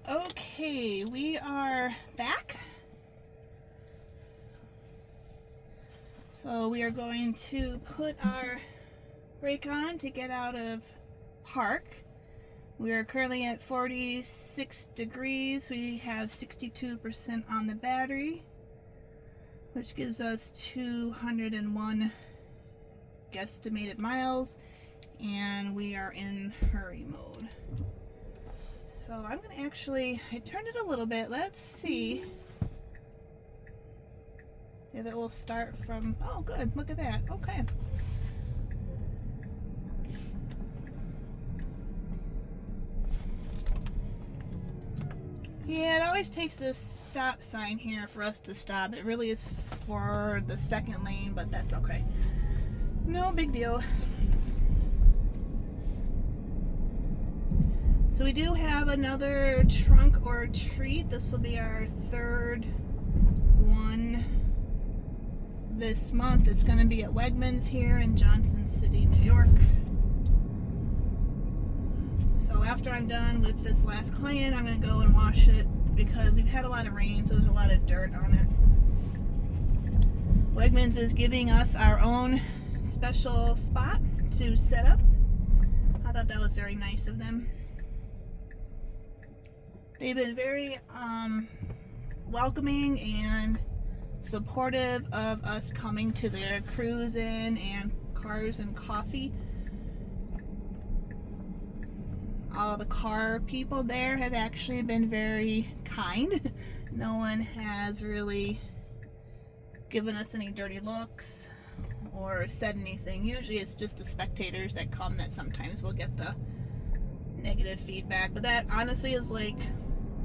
Okay, we are back. So we are going to put our brake on to get out of park. We are currently at 46 degrees. We have 62% on the battery, which gives us 201 guesstimated miles, and we are in hurry mode. So I'm going to I turned it a little bit. Let's see if it will start from, oh good, look at that. Okay. Yeah, it always takes this stop sign here for us to stop. It really is for the second lane, but that's okay. No big deal. So we do have another trunk or treat. This will be our third one this month. It's going to be at Wegmans here in Johnson City, New York. So after I'm done with this last client, I'm going to go and wash it because we've had a lot of rain, so there's a lot of dirt on it. Wegmans is giving us our own special spot to set up. I thought that was very nice of them. They've been very welcoming and supportive of us coming to their cruise-in and cars and coffee. All the car people there have actually been very kind. No one has really given us any dirty looks or said anything. Usually it's just the spectators that come that sometimes will get the negative feedback, but that honestly is like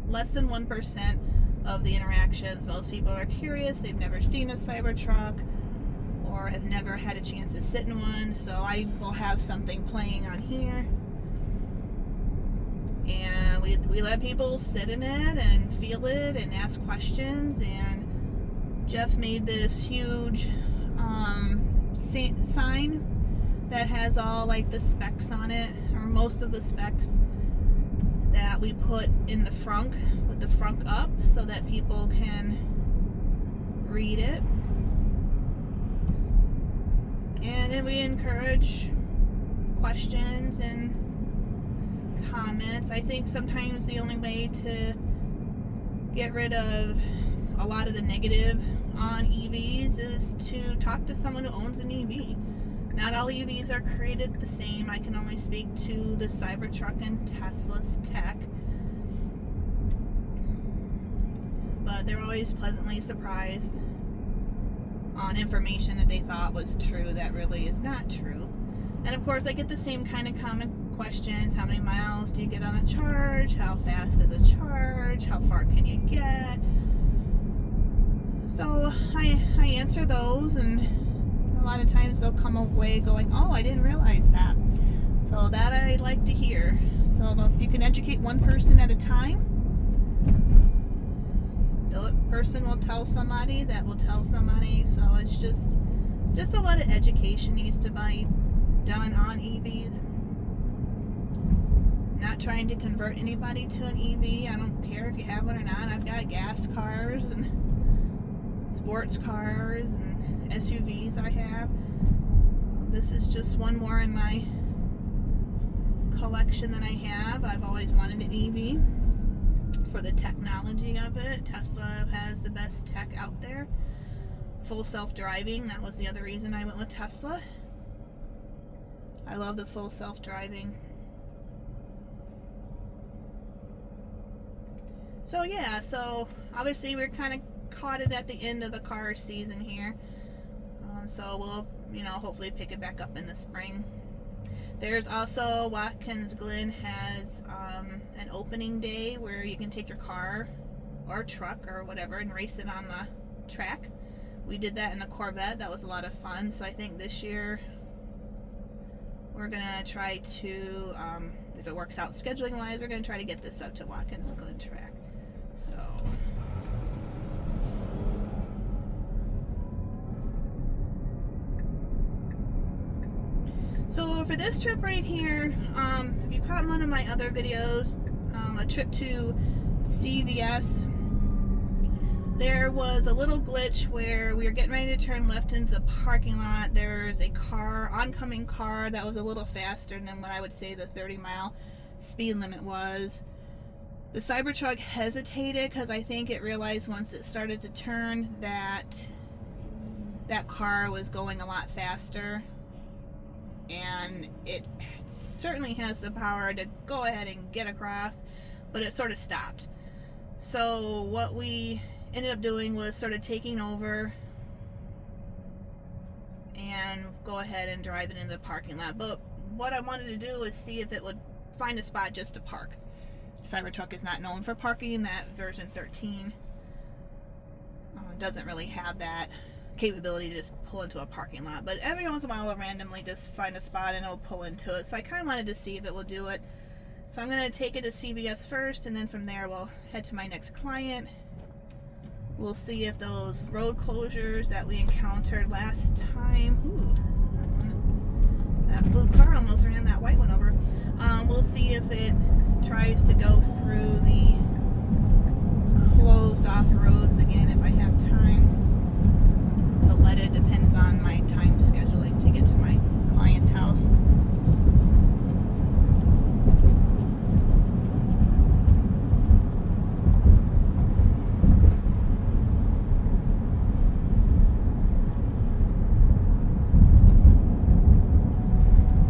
less than 1% of the interactions. Most people are curious, they've never seen a Cybertruck or have never had a chance to sit in one, so I will have something playing on here and we let people sit in it and feel it and ask questions. And Jeff made this huge sign that has all like the specs on it, or most of the specs, that we put in the frunk with the frunk up so that people can read it. And then we encourage questions and comments. I think sometimes the only way to get rid of a lot of the negative on EVs is to talk to someone who owns an EV. Not all EVs are created the same. I can only speak to the Cybertruck and Tesla's tech. But they're always pleasantly surprised on information that they thought was true that really is not true. And of course I get the same kind of common questions. How many miles do you get on a charge? How fast is a charge? How far can you get? So I answer those, and a lot of times they'll come away going, oh, I didn't realize that. So that I like to hear. So if you can educate one person at a time, the person will tell somebody that will tell somebody. So it's just a lot of education needs to be done on EVs. Not trying to convert anybody to an EV. I don't care if you have one or not. I've got gas cars and sports cars and SUVs I have. This is just one more in my collection that I have. I've always wanted an EV for the technology of it. Tesla has the best tech out there. Full self-driving, that was the other reason I went with Tesla. I love the full self-driving. So yeah, so obviously we're kind of caught it at the end of the car season here. So we'll, hopefully pick it back up in the spring. There's also Watkins Glen has an opening day where you can take your car or truck or whatever and race it on the track. We did that in the Corvette. That was a lot of fun. So I think this year we're gonna try to, if it works out scheduling wise, we're gonna try to get this up to Watkins Glen track. So for this trip right here, if you caught one of my other videos, a trip to CVS, there was a little glitch where we were getting ready to turn left into the parking lot. There's a oncoming car that was a little faster than what I would say the 30-mile speed limit was. The Cybertruck hesitated because I think it realized once it started to turn that that car was going a lot faster, and it certainly has the power to go ahead and get across, but it sort of stopped. So what we ended up doing was sort of taking over and go ahead and drive it into the parking lot. But what I wanted to do was see if it would find a spot just to park. Cybertruck is not known for parking. That version 13 doesn't really have that capability to just pull into a parking lot, but every once in a while it'll randomly just find a spot and it'll pull into it. So I kind of wanted to see if it will do it. So I'm going to take it to CVS first, and then from there we'll head to my next client. We'll see if those road closures that we encountered last time, that blue car almost ran that white one over. We'll see if it tries to go through the closed off roads again if I have time to let it. Depends on my time scheduling to get to my client's house.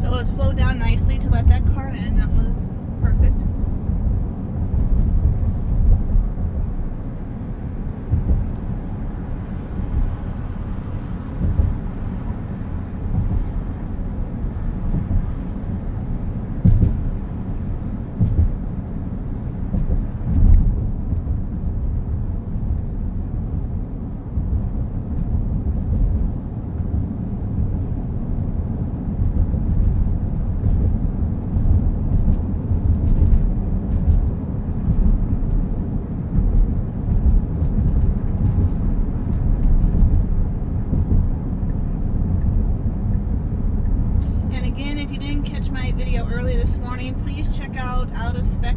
So it slowed down nicely to let that car in. That was perfect. Early this morning, please check out of spec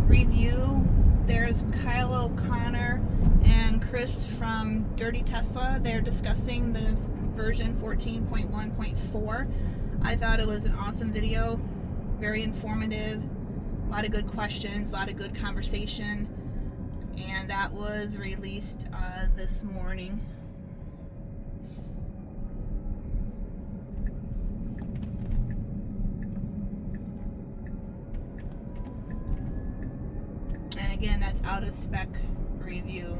review. There's Kyle O'Connor and Chris from Dirty Tesla. They're discussing the version 14.1.4. I thought it was an awesome video, very informative, a lot of good questions, a lot of good conversation, and that was released this morning. Again, that's out of spec review.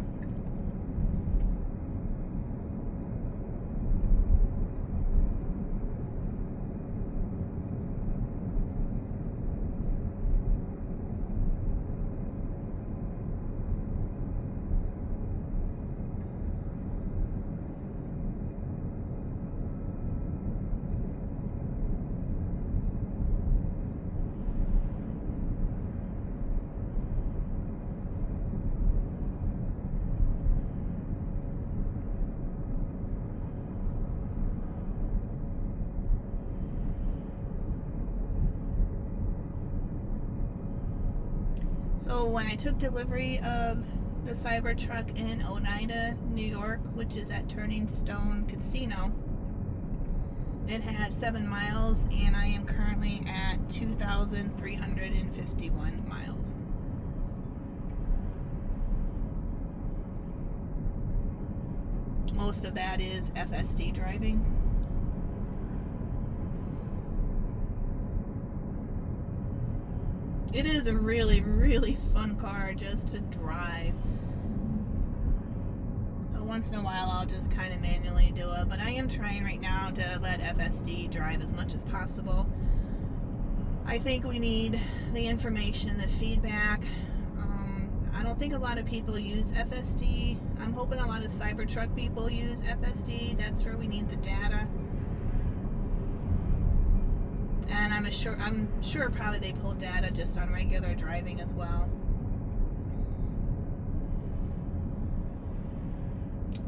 So when I took delivery of the Cybertruck in Oneida, New York, which is at Turning Stone Casino, it had 7 miles, and I am currently at 2,351 miles. Most of that is FSD driving. It is a really, really fun car just to drive. So once in a while I'll just kind of manually do it, but I am trying right now to let FSD drive as much as possible. I think we need the information, the feedback. I don't think a lot of people use FSD. I'm hoping a lot of Cybertruck people use FSD. That's where we need the data. And I'm sure probably they pull data just on regular driving as well.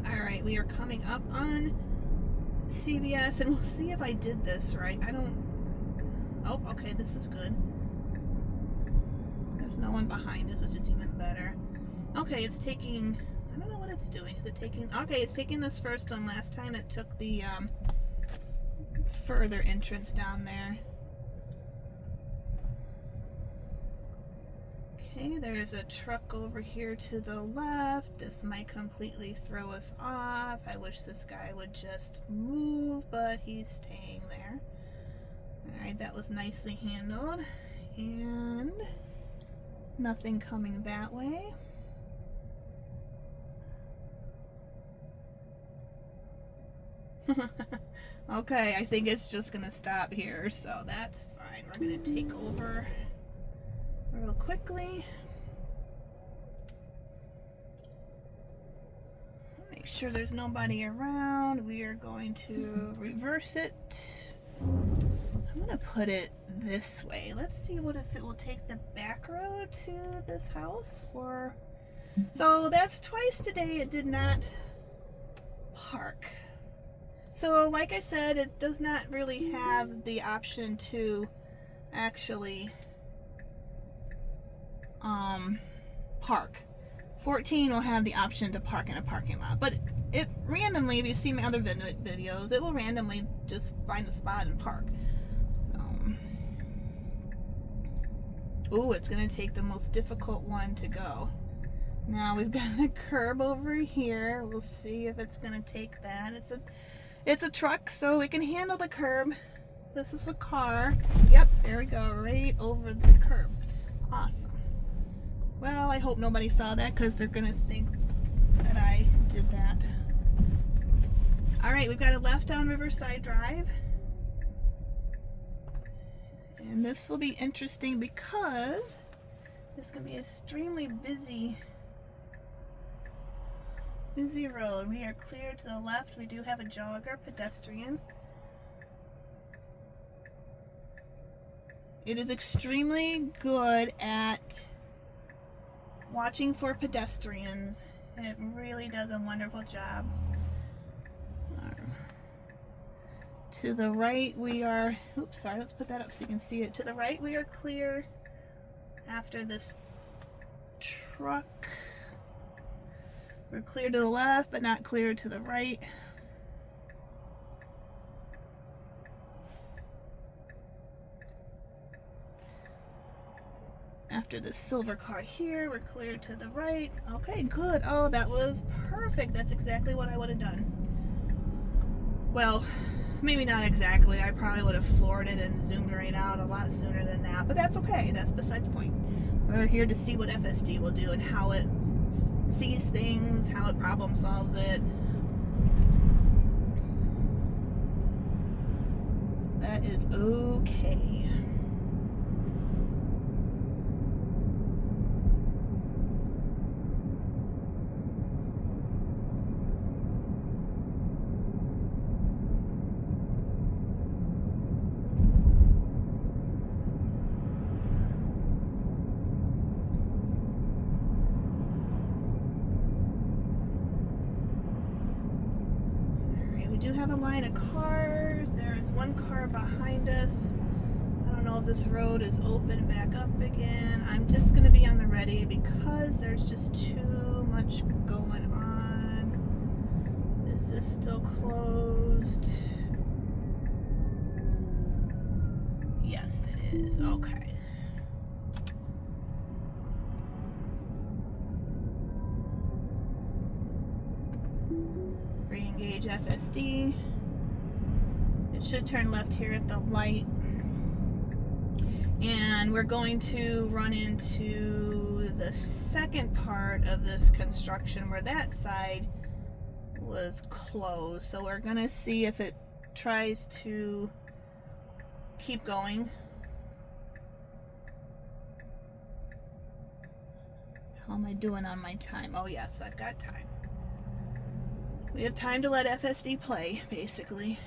Alright, we are coming up on CVS, and we'll see if I did this right. Oh, okay, this is good. There's no one behind us, which is even better. Okay, it's taking, I don't know what it's doing. Is it taking, okay, it's taking this first one. Last time it took the further entrance down there. Okay, there's a truck over here to the left. This might completely throw us off. I wish this guy would just move, but he's staying there. Alright, that was nicely handled. And nothing coming that way. Okay, I think it's just gonna stop here, so that's fine. We're gonna take over real quickly. Make sure there's nobody around. We are going to reverse it. I'm gonna put it this way. Let's see what if it will take the back road to this house. Or so that's twice today it did not park. So like I said, it does not really have the option to actually park. 14 will have the option to park in a parking lot, but it randomly, if you see my other videos, it will randomly just find a spot and park. So, ooh, it's gonna take the most difficult one to go. Now we've got a curb over here. We'll see if it's gonna take that. It's a truck, so it can handle the curb. This is a car. Yep, there we go, right over the curb. Awesome. Well, I hope nobody saw that because they're gonna think that I did that. Alright, we've got a left on Riverside Drive. And this will be interesting because this is gonna be extremely busy road. We are clear to the left. We do have a jogger, pedestrian. It is extremely good at watching for pedestrians. It really does a wonderful job. To the right we are, oops, sorry, let's put that up so you can see it. To the right we are clear after this truck. We're clear to the left, but not clear to the right. After the silver car here, we're clear to the right. Okay, good. Oh, that was perfect. That's exactly what I would have done. Well, maybe not exactly. I probably would have floored it and zoomed right out a lot sooner than that, but that's okay. That's beside the point. We're here to see what FSD will do and how it sees things, how it problem solves it. So that is okay. We do have a line of cars. There is one car behind us. I don't know if this road is open back up again. I'm just going to be on the ready because there's just too much going on. Is this still closed? Yes, it is. Okay. Re-engage FSD. It should turn left here at the light. And we're going to run into the second part of this construction where that side was closed. So we're going to see if it tries to keep going. How am I doing on my time? Oh yes, I've got time. We have time to let FSD play, basically.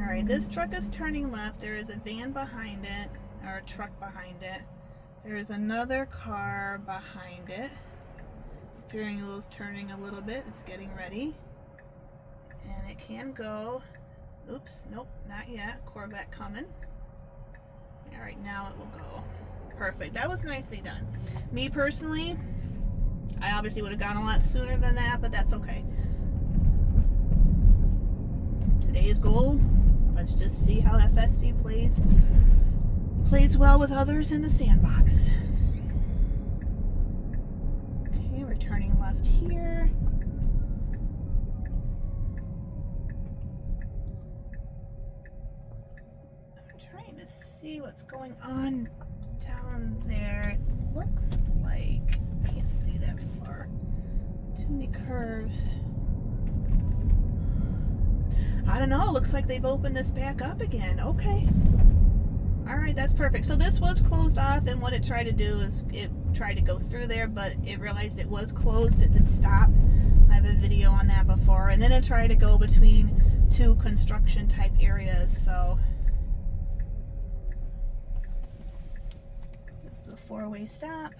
Alright, this truck is turning left. There is a van behind it, or a truck behind it. There is another car behind it. Steering wheel is turning a little bit. It's getting ready. And it can go. Oops, nope, not yet. Corvette coming. All right, now it will go. Perfect. That was nicely done. Me personally, I obviously would have gone a lot sooner than that, but that's okay. Today's goal, let's just see how FSD plays well with others in the sandbox. Okay, we're turning left here. I'm trying to see what's going on down there. It looks like, can't see that far. Too many curves. I don't know, it looks like they've opened this back up again. Okay. Alright, that's perfect. So this was closed off, and what it tried to do is it tried to go through there, but it realized it was closed. It did stop. I have a video on that before. And then it tried to go between two construction type areas. So this is a four-way stop.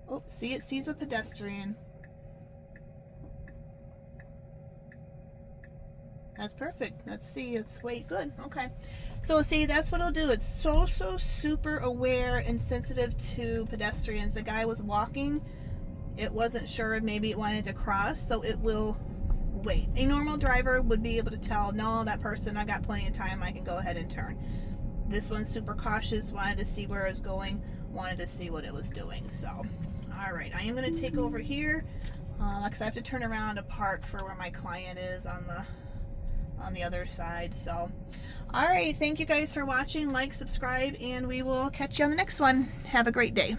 Oh, see, it sees a pedestrian. That's perfect. Let's see, it's wait, good. Okay. So see, that's what it'll do. It's so super aware and sensitive to pedestrians. The guy was walking. It wasn't sure, maybe it wanted to cross, so it will wait. A normal driver would be able to tell, no, that person, I've got plenty of time, I can go ahead and turn. This one's super cautious, wanted to see where it was going, wanted to see what it was doing. So, all right, I am going to take over here because I have to turn around to park for where my client is on the other side. So, all right, thank you guys for watching. Like, subscribe, and we will catch you on the next one. Have a great day.